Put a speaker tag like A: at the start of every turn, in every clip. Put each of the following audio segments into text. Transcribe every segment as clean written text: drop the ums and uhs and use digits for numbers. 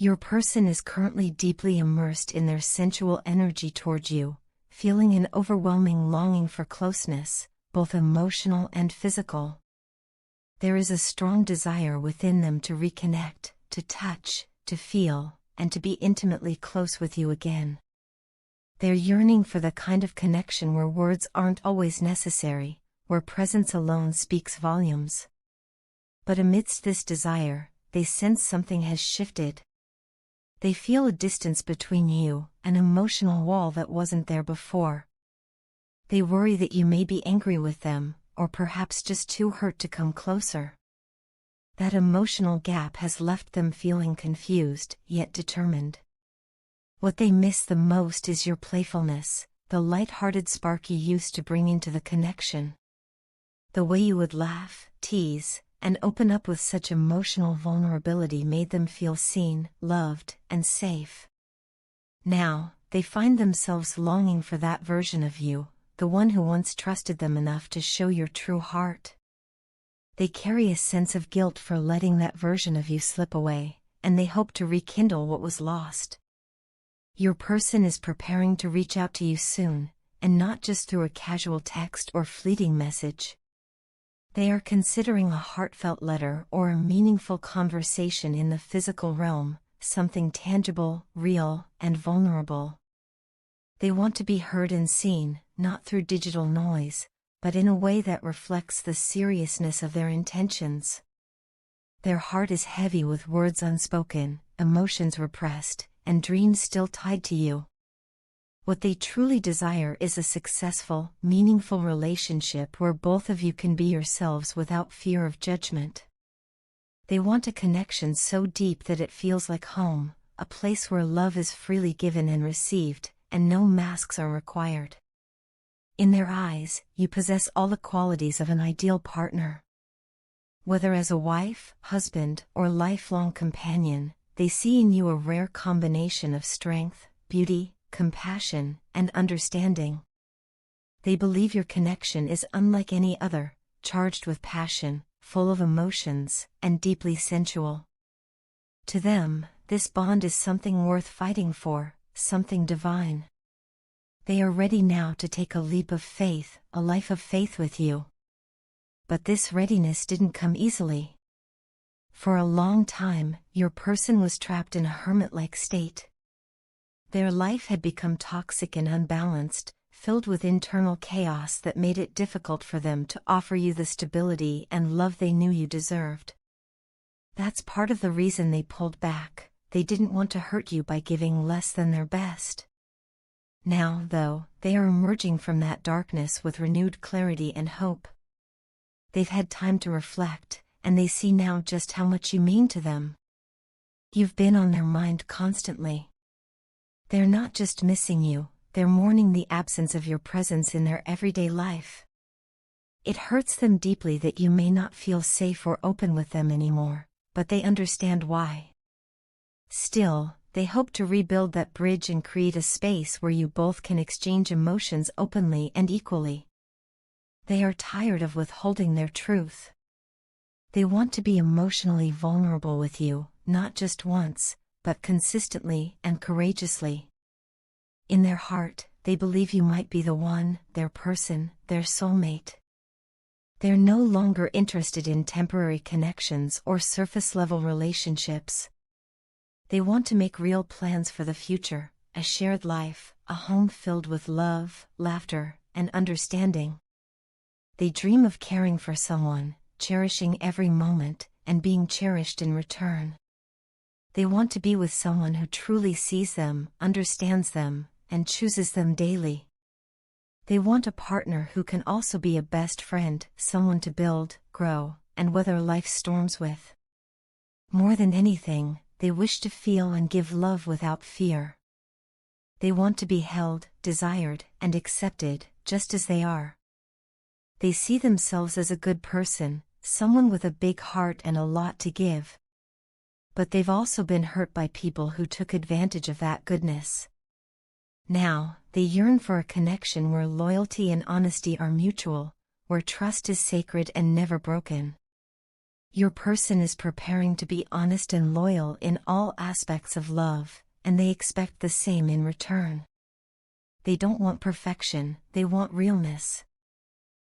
A: Your person is currently deeply immersed in their sensual energy toward you, feeling an overwhelming longing for closeness, both emotional and physical. There is a strong desire within them to reconnect, to touch, to feel, and to be intimately close with you again. They're yearning for the kind of connection where words aren't always necessary, where presence alone speaks volumes. But amidst this desire, they sense something has shifted. They feel a distance between you, an emotional wall that wasn't there before. They worry that you may be angry with them, or perhaps just too hurt to come closer. That emotional gap has left them feeling confused, yet determined. What they miss the most is your playfulness, the light-hearted spark you used to bring into the connection. The way you would laugh, tease, and open up with such emotional vulnerability made them feel seen, loved, and safe. Now, they find themselves longing for that version of you, the one who once trusted them enough to show your true heart. They carry a sense of guilt for letting that version of you slip away, and they hope to rekindle what was lost. Your person is preparing to reach out to you soon, and not just through a casual text or fleeting message. They are considering a heartfelt letter or a meaningful conversation in the physical realm, something tangible, real, and vulnerable. They want to be heard and seen, not through digital noise, but in a way that reflects the seriousness of their intentions. Their heart is heavy with words unspoken, emotions repressed, and dreams still tied to you. What they truly desire is a successful, meaningful relationship where both of you can be yourselves without fear of judgment. They want a connection so deep that it feels like home, a place where love is freely given and received, and no masks are required. In their eyes, you possess all the qualities of an ideal partner. Whether as a wife, husband, or lifelong companion, they see in you a rare combination of strength, beauty, compassion, and understanding. They believe your connection is unlike any other, charged with passion, full of emotions, and deeply sensual. To them, this bond is something worth fighting for, something divine. They are ready now to take a leap of faith, a life of faith with you. But this readiness didn't come easily. For a long time, your person was trapped in a hermit-like state. Their life had become toxic and unbalanced, filled with internal chaos that made it difficult for them to offer you the stability and love they knew you deserved. That's part of the reason they pulled back. They didn't want to hurt you by giving less than their best. Now, though, they are emerging from that darkness with renewed clarity and hope. They've had time to reflect, and they see now just how much you mean to them. You've been on their mind constantly. They're not just missing you, they're mourning the absence of your presence in their everyday life. It hurts them deeply that you may not feel safe or open with them anymore, but they understand why. Still, they hope to rebuild that bridge and create a space where you both can exchange emotions openly and equally. They are tired of withholding their truth. They want to be emotionally vulnerable with you, not just once, but consistently and courageously. In their heart, they believe you might be the one, their person, their soulmate. They're no longer interested in temporary connections or surface-level relationships. They want to make real plans for the future, a shared life, a home filled with love, laughter, and understanding. They dream of caring for someone, cherishing every moment, and being cherished in return. They want to be with someone who truly sees them, understands them, and chooses them daily. They want a partner who can also be a best friend, someone to build, grow, and weather life's storms with. More than anything, they wish to feel and give love without fear. They want to be held, desired, and accepted, just as they are. They see themselves as a good person, someone with a big heart and a lot to give. But they've also been hurt by people who took advantage of that goodness. Now, they yearn for a connection where loyalty and honesty are mutual, where trust is sacred and never broken. Your person is preparing to be honest and loyal in all aspects of love, and they expect the same in return. They don't want perfection, they want realness.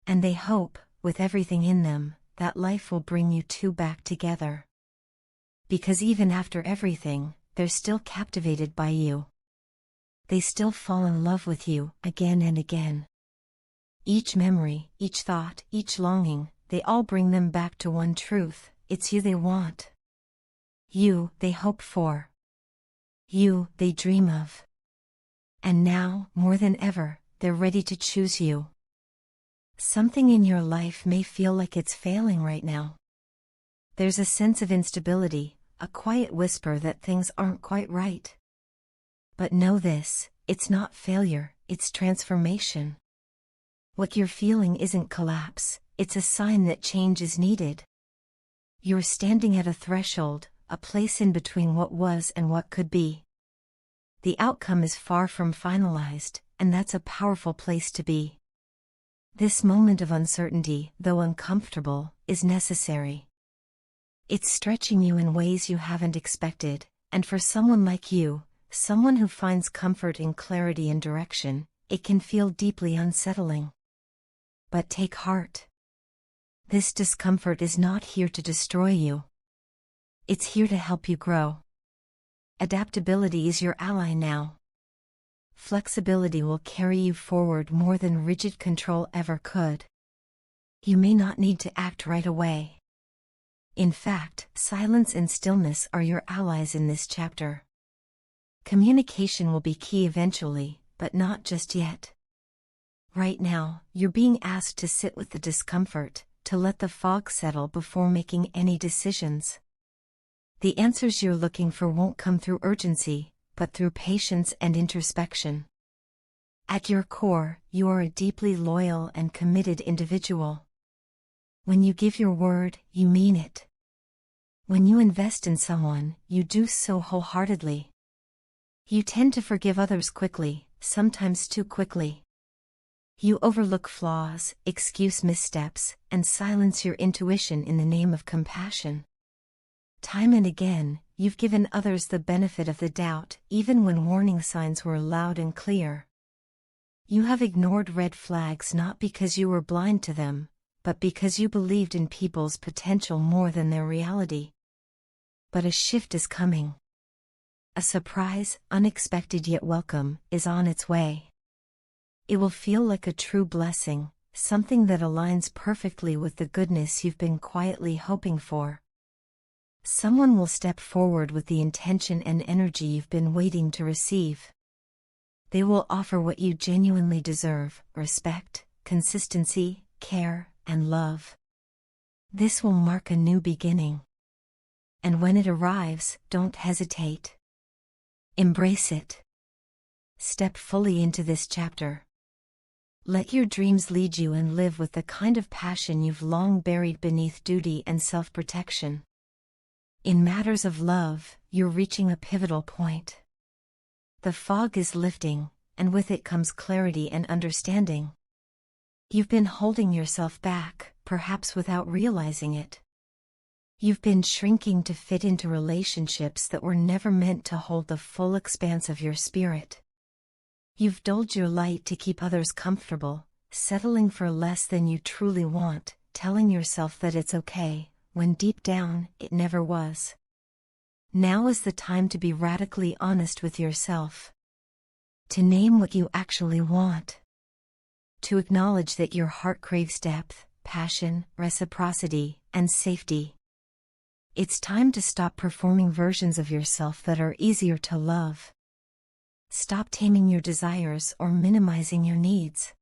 A: And they hope, with everything in them, that life will bring you two back together. Because even after everything, they're still captivated by you. They still fall in love with you, again and again. Each memory, each thought, each longing, they all bring them back to one truth: it's you they want. You, they hope for. You, they dream of. And now, more than ever, they're ready to choose you. Something in your life may feel like it's failing right now. There's a sense of instability, a quiet whisper that things aren't quite right. But know this, it's not failure, it's transformation. What you're feeling isn't collapse, it's a sign that change is needed. You're standing at a threshold, a place in between what was and what could be. The outcome is far from finalized, and that's a powerful place to be. This moment of uncertainty, though uncomfortable, is necessary. It's stretching you in ways you haven't expected, and for someone like you, someone who finds comfort in clarity and direction, it can feel deeply unsettling. But take heart. This discomfort is not here to destroy you. It's here to help you grow. Adaptability is your ally now. Flexibility will carry you forward more than rigid control ever could. You may not need to act right away. In fact, silence and stillness are your allies in this chapter. Communication will be key eventually, but not just yet. Right now, you're being asked to sit with the discomfort, to let the fog settle before making any decisions. The answers you're looking for won't come through urgency, but through patience and introspection. At your core, you are a deeply loyal and committed individual. When you give your word, you mean it. When you invest in someone, you do so wholeheartedly. You tend to forgive others quickly, sometimes too quickly. You overlook flaws, excuse missteps, and silence your intuition in the name of compassion. Time and again, you've given others the benefit of the doubt, even when warning signs were loud and clear. You have ignored red flags not because you were blind to them, but because you believed in people's potential more than their reality. But a shift is coming. A surprise, unexpected yet welcome, is on its way. It will feel like a true blessing, something that aligns perfectly with the goodness you've been quietly hoping for. Someone will step forward with the intention and energy you've been waiting to receive. They will offer what you genuinely deserve: respect, consistency, care, and love. This will mark a new beginning. And when it arrives, don't hesitate. Embrace it. Step fully into this chapter. Let your dreams lead you and live with the kind of passion you've long buried beneath duty and self-protection. In matters of love, you're reaching a pivotal point. The fog is lifting, and with it comes clarity and understanding. You've been holding yourself back, perhaps without realizing it. You've been shrinking to fit into relationships that were never meant to hold the full expanse of your spirit. You've dulled your light to keep others comfortable, settling for less than you truly want, telling yourself that it's okay, when deep down, it never was. Now is the time to be radically honest with yourself. To name what you actually want. To acknowledge that your heart craves depth, passion, reciprocity, and safety. It's time to stop performing versions of yourself that are easier to love. Stop taming your desires or minimizing your needs.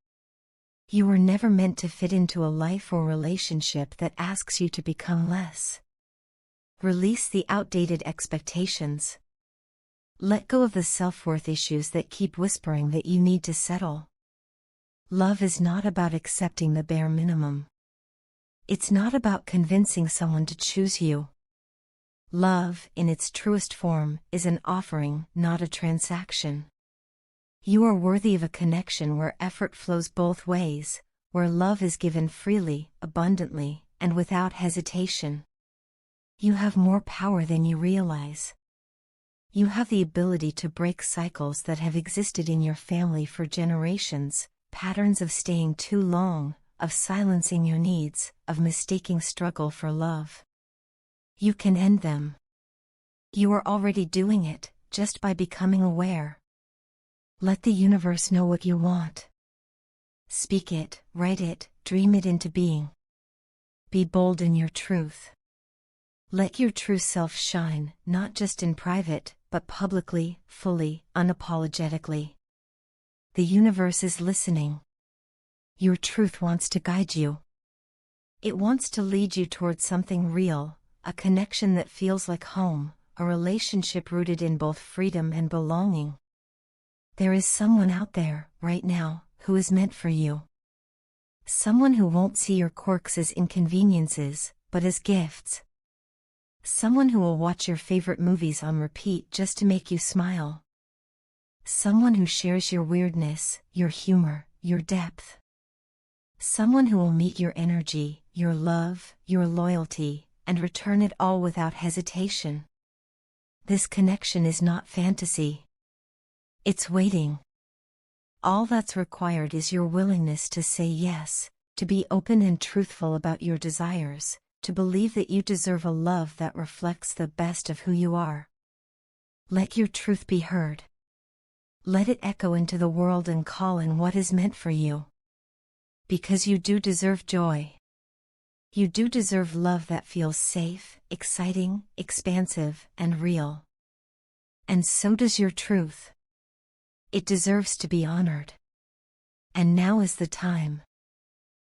A: You were never meant to fit into a life or relationship that asks you to become less. Release the outdated expectations. Let go of the self-worth issues that keep whispering that you need to settle. Love is not about accepting the bare minimum. It's not about convincing someone to choose you. Love, in its truest form, is an offering, not a transaction. You are worthy of a connection where effort flows both ways, where love is given freely, abundantly, and without hesitation. You have more power than you realize. You have the ability to break cycles that have existed in your family for generations, patterns of staying too long, of silencing your needs, of mistaking struggle for love. You can end them. You are already doing it, just by becoming aware. Let the universe know what you want. Speak it, write it, dream it into being. Be bold in your truth. Let your true self shine, not just in private, but publicly, fully, unapologetically. The universe is listening. Your truth wants to guide you. It wants to lead you towards something real, a connection that feels like home, a relationship rooted in both freedom and belonging. There is someone out there, right now, who is meant for you. Someone who won't see your quirks as inconveniences, but as gifts. Someone who will watch your favorite movies on repeat just to make you smile. Someone who shares your weirdness, your humor, your depth. Someone who will meet your energy, your love, your loyalty, and return it all without hesitation. This connection is not fantasy. It's waiting. All that's required is your willingness to say yes, to be open and truthful about your desires, to believe that you deserve a love that reflects the best of who you are. Let your truth be heard. Let it echo into the world and call in what is meant for you. Because you do deserve joy. You do deserve love that feels safe, exciting, expansive, and real. And so does your truth. It deserves to be honored. And now is the time.